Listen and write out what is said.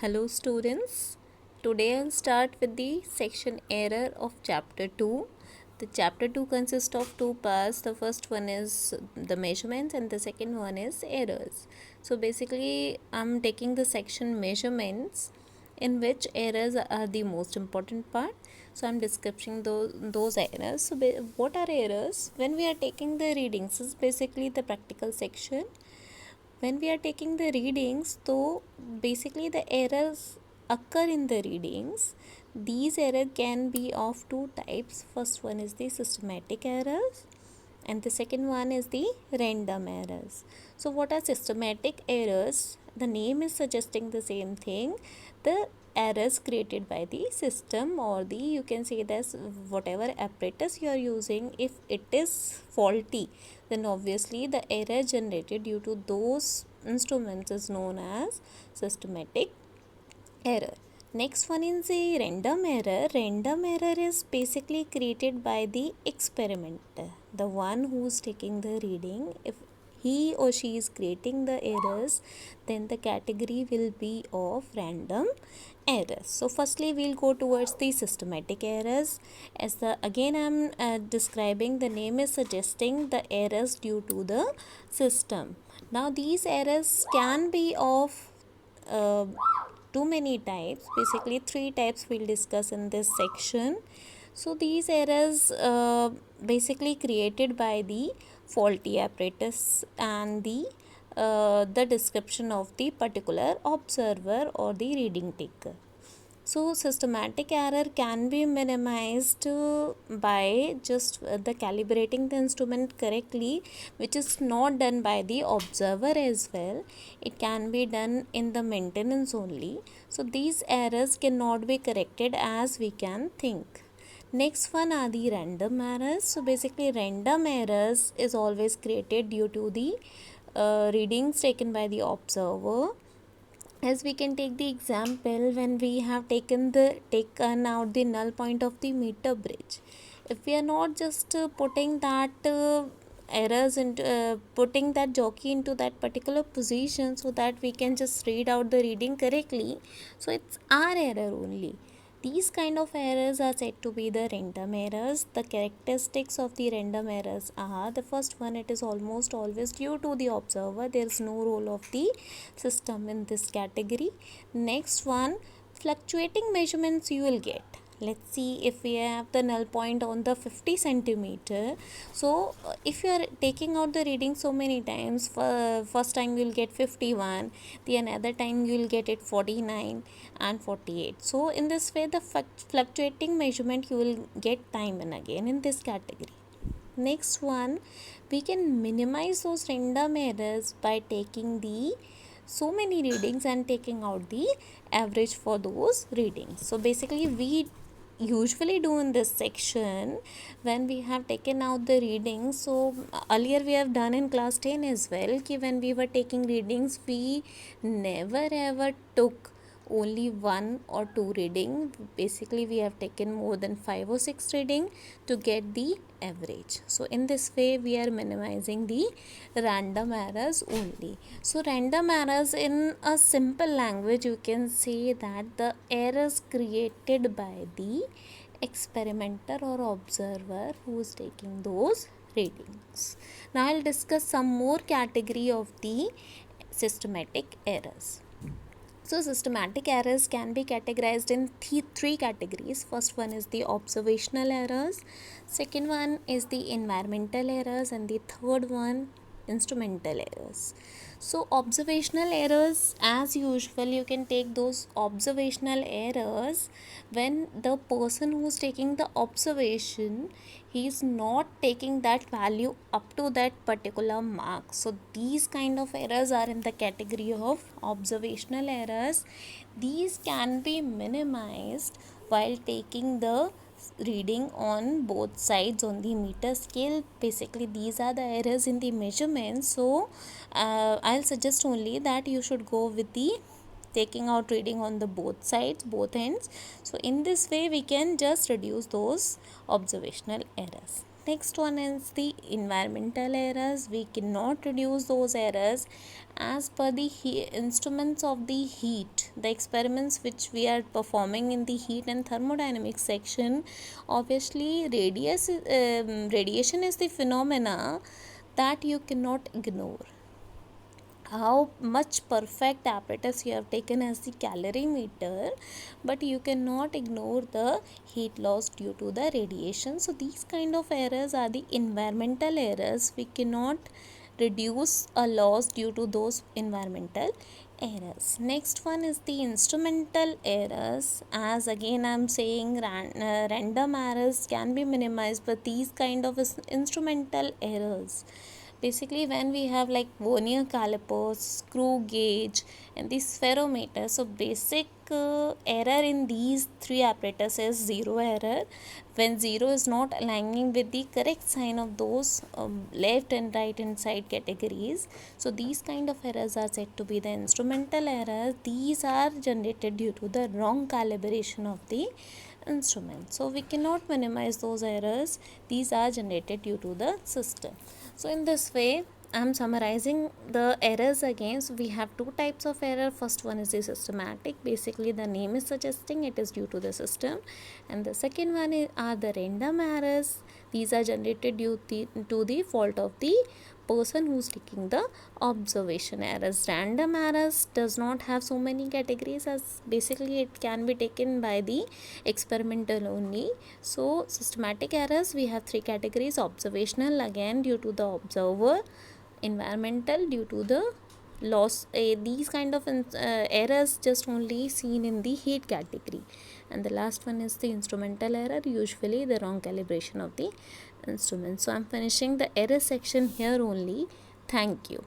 Hello students. Today I'll start with the section error of chapter 2. The chapter 2 consists of two parts. The first one is the measurements and the second one is errors. So basically I'm taking the section measurements in which errors are the most important part. So I'm describing those errors. So what are errors? When we are taking the readings, this is basically the practical section. When we are taking the readings, so basically the errors occur in the readings. These errors can be of two types. First one is the systematic errors and the second one is the random errors. So what are systematic errors? The name is suggesting the same thing. The errors created by the system, or the, you can say this, whatever apparatus you are using, if it is faulty, then obviously the error generated due to those instruments is known as systematic error. Next one is a random error. Random error is basically created by the experimenter, the one who's taking the reading. If he or she is creating the errors, then the category will be of random errors. So firstly we'll go towards the systematic errors. As the again I'm describing, the name is suggesting the errors due to the system. Now these errors can be of uh, too many types. Basically three types we'll discuss in this section. So these errors basically created by the faulty apparatus and the description of the particular observer or the reading taker. So systematic error can be minimized by just the calibrating the instrument correctly, which is not done by the observer as well. It can be done in the maintenance only. So these errors cannot be corrected as we can think. Next one are the random errors. So basically random errors is always created due to the readings taken by the observer. As we can take the example, when we have taken out the null point of the meter bridge, if we are not just putting that errors into putting that jockey into that particular position so that we can just read out the reading correctly, so it's our error only. These kind of errors are said to be the random errors. The characteristics of the random errors are: the first one, it is almost always due to the observer. There is no role of the system in this category. Next one, fluctuating measurements you will get. Let's see, if we have the null point on the 50 centimeter, so if you are taking out the reading so many times, first time you will get 51, the another time you will get it 49 and 48. So in this way the fluctuating measurement you will get time and again in this category. Next one, we can minimize those random errors by taking the so many readings and taking out the average for those readings. So basically we usually do in this section, when we have taken out the readings, so earlier we have done in class 10 as well, कि when we were taking readings we never ever took only one or two reading. Basically we have taken more than 5 or 6 reading to get the average. So in this way we are minimizing the random errors only. So random errors, in a simple language you can say that the errors created by the experimenter or observer who is taking those readings. Now I'll discuss some more category of the systematic errors. So systematic errors can be categorized in three categories. First one is the observational errors, second one is the environmental errors, and the third one instrumental errors. So observational errors, as usual, you can take those observational errors when the person who is taking the observation, he is not taking that value up to that particular mark. So these kind of errors are in the category of observational errors. These can be minimized while taking the reading on both sides on the meter scale. Basically these are the errors in the measurement. So I'll suggest only that you should go with the taking out reading on the both sides, both ends. So in this way we can just reduce those observational errors. Next one is the environmental errors. We cannot reduce those errors as per the instruments of the heat. The experiments which we are performing in the heat and thermodynamics section, obviously radiation is the phenomena that you cannot ignore. How much perfect apparatus you have taken as the calorimeter, but you cannot ignore the heat loss due to the radiation. So these kind of errors are the environmental errors. We cannot reduce a loss due to those environmental errors. Next one is the instrumental errors. As again I'm saying, random errors can be minimized, but these kind of instrumental errors, basically when we have like vernier calipers, screw gauge and the spherometer, so basic error in these three apparatus is zero error, when zero is not aligning with the correct sign of those left and right hand side categories. So these kind of errors are said to be the instrumental errors. These are generated due to the wrong calibration of the instrument, so we cannot minimize those errors. These are generated due to the system. So in this way I am summarizing the errors again. So we have two types of error. First one is the systematic, basically the name is suggesting it is due to the system, and the second one are the random errors. These are generated due to the fault of the person who's taking the observation. Errors, random errors does not have so many categories, as basically it can be taken by the experimental only. So systematic errors, we have three categories: observational, again due to the observer; environmental, due to the loss. These kind of errors just only seen in the heat category, and the last one is the instrumental error, usually the wrong calibration of the instrument. So I'm finishing the error section here only. Thank you.